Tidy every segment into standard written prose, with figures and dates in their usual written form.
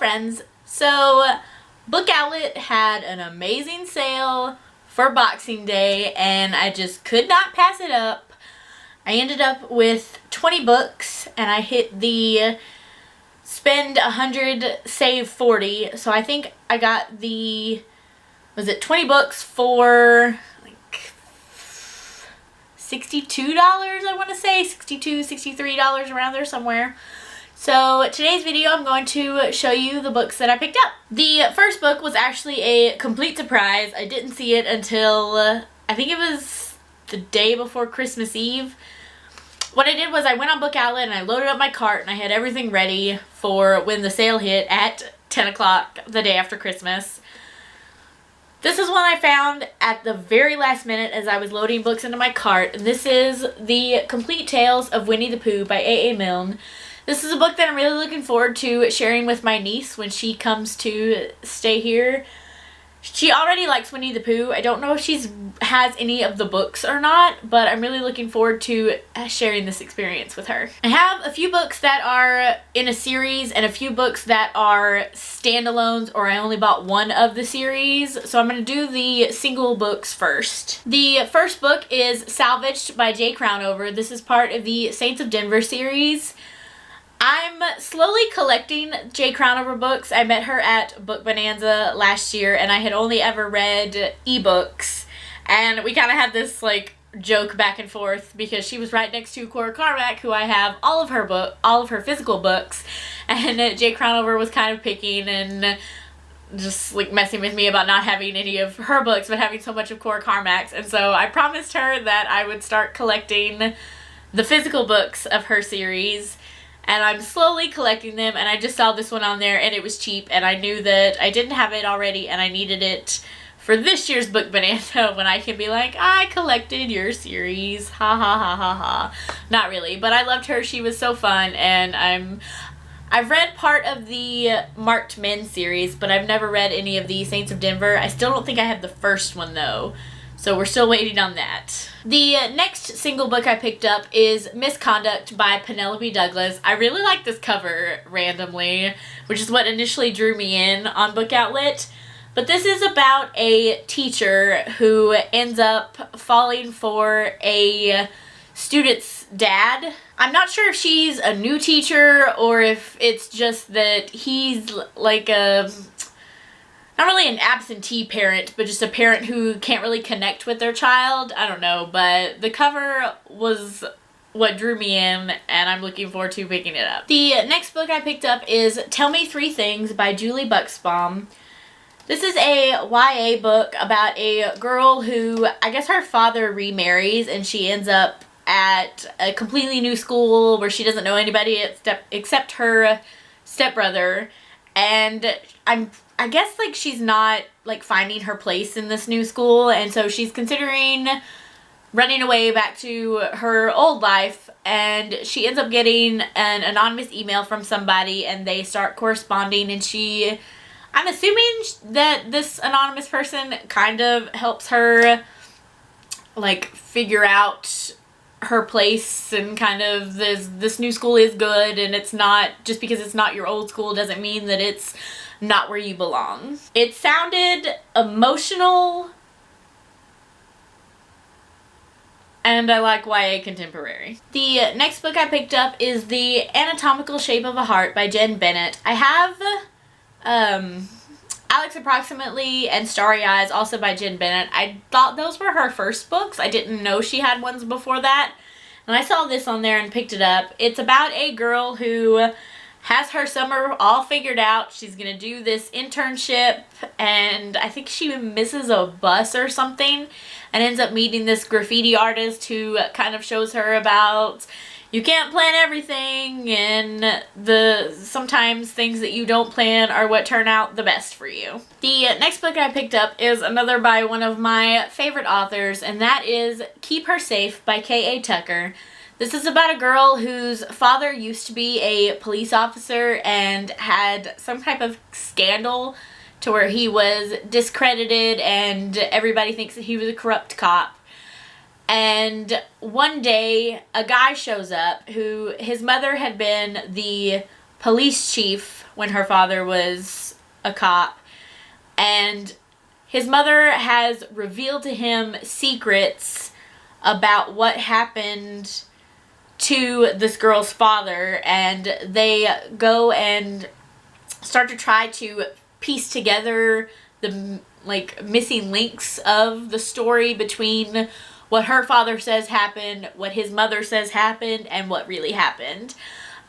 friends. So Book Outlet had an amazing sale for Boxing Day and I just could not pass it up. I ended up with 20 books and I hit the spend 100 save 40. So I think I got the, was it 20 books for like $62, I want to say $62, $63 around there somewhere. So today's video I'm going to show you the books that I picked up. The first book was actually a complete surprise. I didn't see it until I think it was the day before Christmas Eve. What I did was I went on Book Outlet and I loaded up my cart and I had everything ready for when the sale hit at 10 o'clock the day after Christmas. This is one I found at the very last minute as I was loading books into my cart, and this is The Complete Tales of Winnie the Pooh by A.A. Milne. This is a book that I'm really looking forward to sharing with my niece when she comes to stay here. She already likes Winnie the Pooh. I don't know if she has any of the books or not, but I'm really looking forward to sharing this experience with her. I have a few books that are in a series and a few books that are standalones, or I only bought one of the series. So I'm going to do the single books first. The first book is Salvaged by J. Crownover. This is part of the Saints of Denver series. I'm slowly collecting J. Crownover books. I met her at Book Bonanza last year and I had only ever read ebooks, and we kind of had this like joke back and forth because she was right next to Cora Carmack, who I have all of her physical books, and J. Crownover was kind of picking and just like messing with me about not having any of her books but having so much of Cora Carmack's, and so I promised her that I would start collecting the physical books of her series. And I'm slowly collecting them, and I just saw this one on there and it was cheap, and I knew that I didn't have it already and I needed it for this year's Book Bonanza when I can be like, I collected your series, ha ha ha ha ha. Not really, but I loved her. She was so fun, and I've read part of the Marked Men series, but I've never read any of the Saints of Denver. I still don't think I have the first one though. So we're still waiting on that. The next single book I picked up is Misconduct by Penelope Douglas. I really like this cover randomly, which is what initially drew me in on Book Outlet. But this is about a teacher who ends up falling for a student's dad. I'm not sure if she's a new teacher or if it's just that he's like a... not really an absentee parent, but just a parent who can't really connect with their child. I don't know, but the cover was what drew me in, and I'm looking forward to picking it up. The next book I picked up is Tell Me Three Things by Julie Buxbaum. This is a YA book about a girl who, I guess her father remarries, and she ends up at a completely new school where she doesn't know anybody except her stepbrother. And I guess like she's not like finding her place in this new school, and so she's considering running away back to her old life, and she ends up getting an anonymous email from somebody and they start corresponding, and I'm assuming that this anonymous person kind of helps her like figure out her place, and kind of this new school is good, and it's not, just because it's not your old school doesn't mean that it's not where you belong. It sounded emotional, and I like YA contemporary. The next book I picked up is The Anatomical Shape of a Heart by Jen Bennett. I have Alex Approximately and Starry Eyes, also by Jen Bennett. I thought those were her first books. I didn't know she had ones before that. And I saw this on there and picked it up. It's about a girl who has her summer all figured out. She's gonna do this internship, and I think she misses a bus or something and ends up meeting this graffiti artist who kind of shows her about you can't plan everything, and sometimes things that you don't plan are what turn out the best for you. The next book I picked up is another by one of my favorite authors, and that is Keep Her Safe by K.A. Tucker. This is about a girl whose father used to be a police officer and had some type of scandal to where he was discredited and everybody thinks that he was a corrupt cop. And one day, a guy shows up who, his mother had been the police chief when her father was a cop, and his mother has revealed to him secrets about what happened to this girl's father, and they go and start to try to piece together the missing links of the story between what her father says happened, what his mother says happened, and what really happened.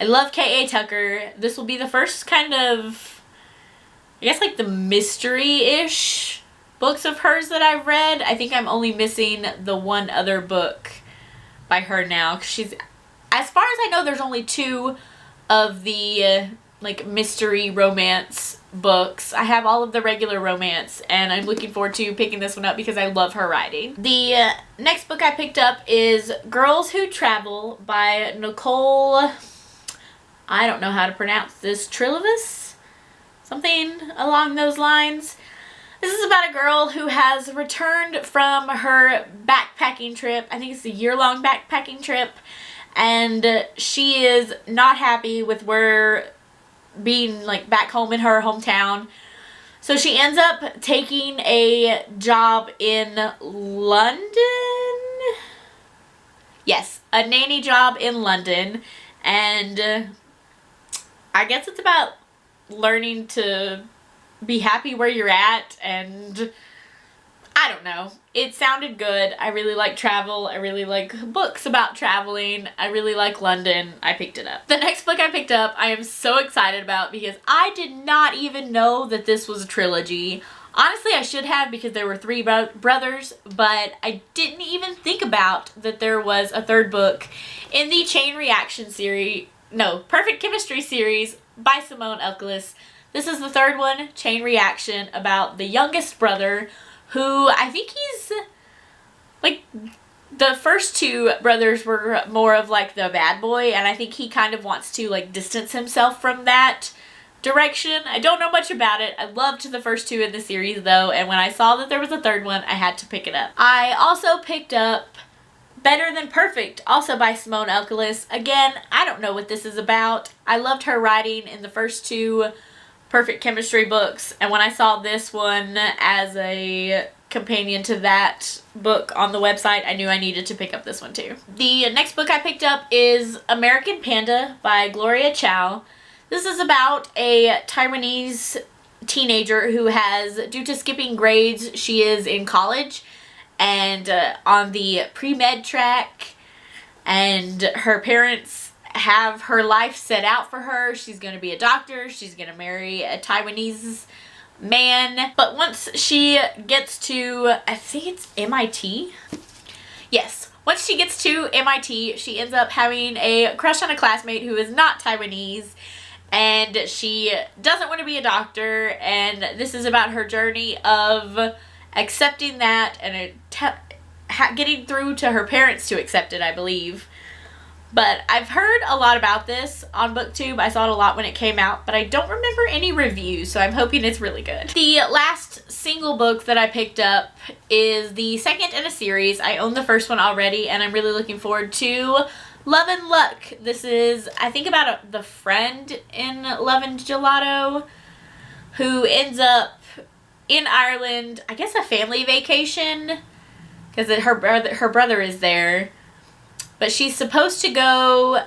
I love K.A. Tucker. This will be the first kind of, I guess, like the mystery-ish books of hers that I've read. I think I'm only missing the one other book by her now, 'cause she's, as far as I know, there's only 2 of the like mystery romance books. I have all of the regular romance, and I'm looking forward to picking this one up because I love her writing. The next book I picked up is Girls Who Travel by Nicole, I don't know how to pronounce this, Trilivas? Something along those lines. This is about a girl who has returned from her backpacking trip. I think it's a year-long backpacking trip, and she is not happy with where being like back home in her hometown. So she ends up taking a job in London. Yes, a nanny job in London, and I guess it's about learning to be happy where you're at, and I don't know. It sounded good. I really like travel. I really like books about traveling. I really like London. I picked it up. The next book I picked up I am so excited about because I did not even know that this was a trilogy. Honestly, I should have, because there were 3 brothers, but I didn't even think about that there was a 3rd book in the Chain Reaction series, no, Perfect Chemistry series by Simone Elclis. This is the 3rd one, Chain Reaction, about the youngest brother, who I think he's, like, the first 2 brothers were more of like the bad boy, and I think he kind of wants to like distance himself from that direction. I don't know much about it. I loved the first 2 in the series though, and when I saw that there was a 3rd one, I had to pick it up. I also picked up Better Than Perfect, also by Simone Elclis. Again, I don't know what this is about. I loved her writing in the first 2 Perfect Chemistry books, and when I saw this one as a companion to that book on the website, I knew I needed to pick up this one too. The next book I picked up is American Panda by Gloria Chow. This is about a Taiwanese teenager who has, due to skipping grades, she is in college and on the pre-med track, and her parents have her life set out for her. She's going to be a doctor. She's going to marry a Taiwanese man. But once she gets to, I think it's MIT? Yes. Once she gets to MIT, she ends up having a crush on a classmate who is not Taiwanese, and she doesn't want to be a doctor, and this is about her journey of accepting that and getting through to her parents to accept it, I believe. But I've heard a lot about this on BookTube. I saw it a lot when it came out, but I don't remember any reviews, so I'm hoping it's really good. The last single book that I picked up is the 2nd in a series. I own the first one already, and I'm really looking forward to Love and Luck. This is, I think, about the friend in Love and Gelato who ends up in Ireland, I guess a family vacation, because her brother is there. But she's supposed to go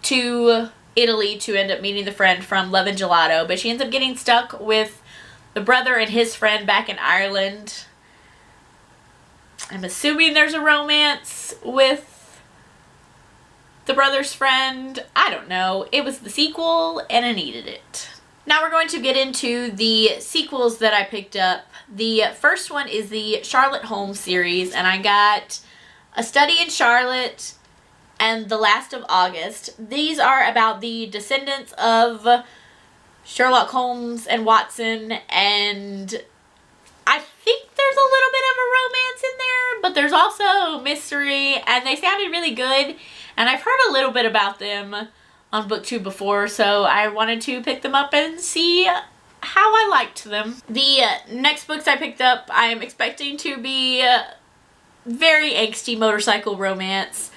to Italy to end up meeting the friend from Love and Gelato, but she ends up getting stuck with the brother and his friend back in Ireland. I'm assuming there's a romance with the brother's friend. I don't know. It was the sequel, and I needed it. Now we're going to get into the sequels that I picked up. The first one is the Charlotte Holmes series, and I got A Study in Charlotte and The Last of August. These are about the descendants of Sherlock Holmes and Watson, and I think there's a little bit of a romance in there, but there's also mystery, and they sounded really good, and I've heard a little bit about them on BookTube before, so I wanted to pick them up and see how I liked them. The next books I picked up, I'm expecting to be very angsty motorcycle romance.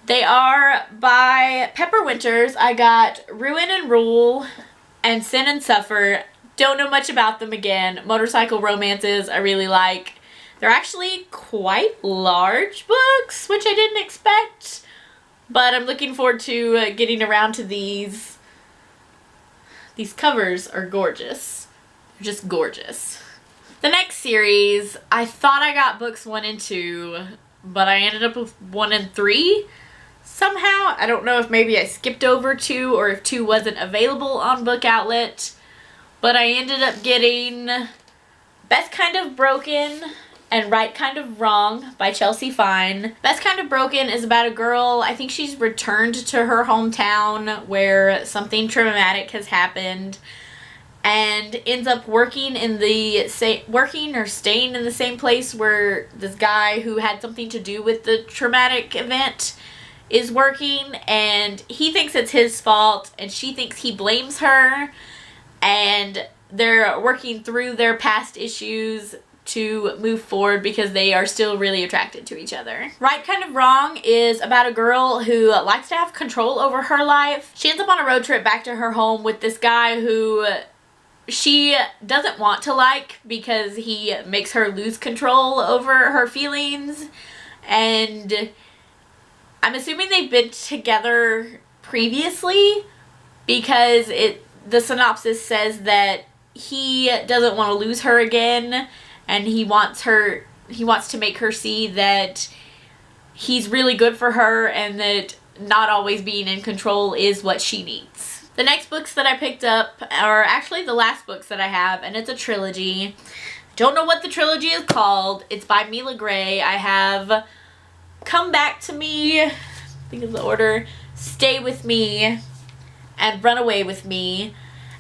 They are by Pepper Winters. I got Ruin and Rule and Sin and Suffer. Don't know much about them again. Motorcycle romances I really like. They're actually quite large books, which I didn't expect. But I'm looking forward to getting around to these. These covers are gorgeous. They're just gorgeous. The next series, I thought I got books 1 and 2, but I ended up with 1 and 3. Somehow, I don't know if maybe I skipped over 2 or if 2 wasn't available on Book Outlet, but I ended up getting Best Kind of Broken and Right Kind of Wrong by Chelsea Fine. Best Kind of Broken is about a girl, I think she's returned to her hometown where something traumatic has happened and ends up working in the staying in the same place where this guy who had something to do with the traumatic event is working, and he thinks it's his fault and she thinks he blames her, and they're working through their past issues to move forward because they are still really attracted to each other. Right Kind of Wrong is about a girl who likes to have control over her life. She ends up on a road trip back to her home with this guy who she doesn't want to like because he makes her lose control over her feelings, and I'm assuming they've been together previously because the synopsis says that he doesn't want to lose her again, and he wants to make her see that he's really good for her and that not always being in control is what she needs. The next books that I picked up are actually the last books that I have, and it's a trilogy. Don't know what the trilogy is called. It's by Mila Gray. I have Come Back to Me, I think is the order, Stay With Me, and Run Away With Me.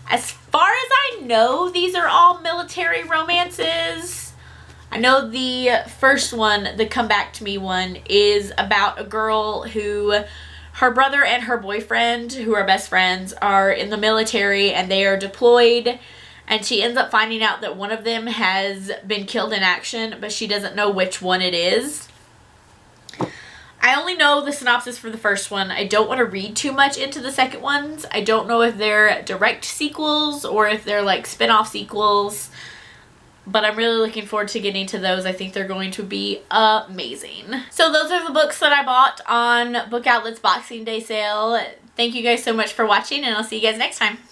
As far as I know, these are all military romances. I know the first one, the Come Back to Me one, is about a girl who, her brother and her boyfriend, who are best friends, are in the military and they are deployed, and she ends up finding out that one of them has been killed in action, but she doesn't know which one it is. I only know the synopsis for the first one. I don't want to read too much into the second ones. I don't know if they're direct sequels or if they're like spin-off sequels, but I'm really looking forward to getting to those. I think they're going to be amazing. So those are the books that I bought on Book Outlet's Boxing Day sale. Thank you guys so much for watching, and I'll see you guys next time.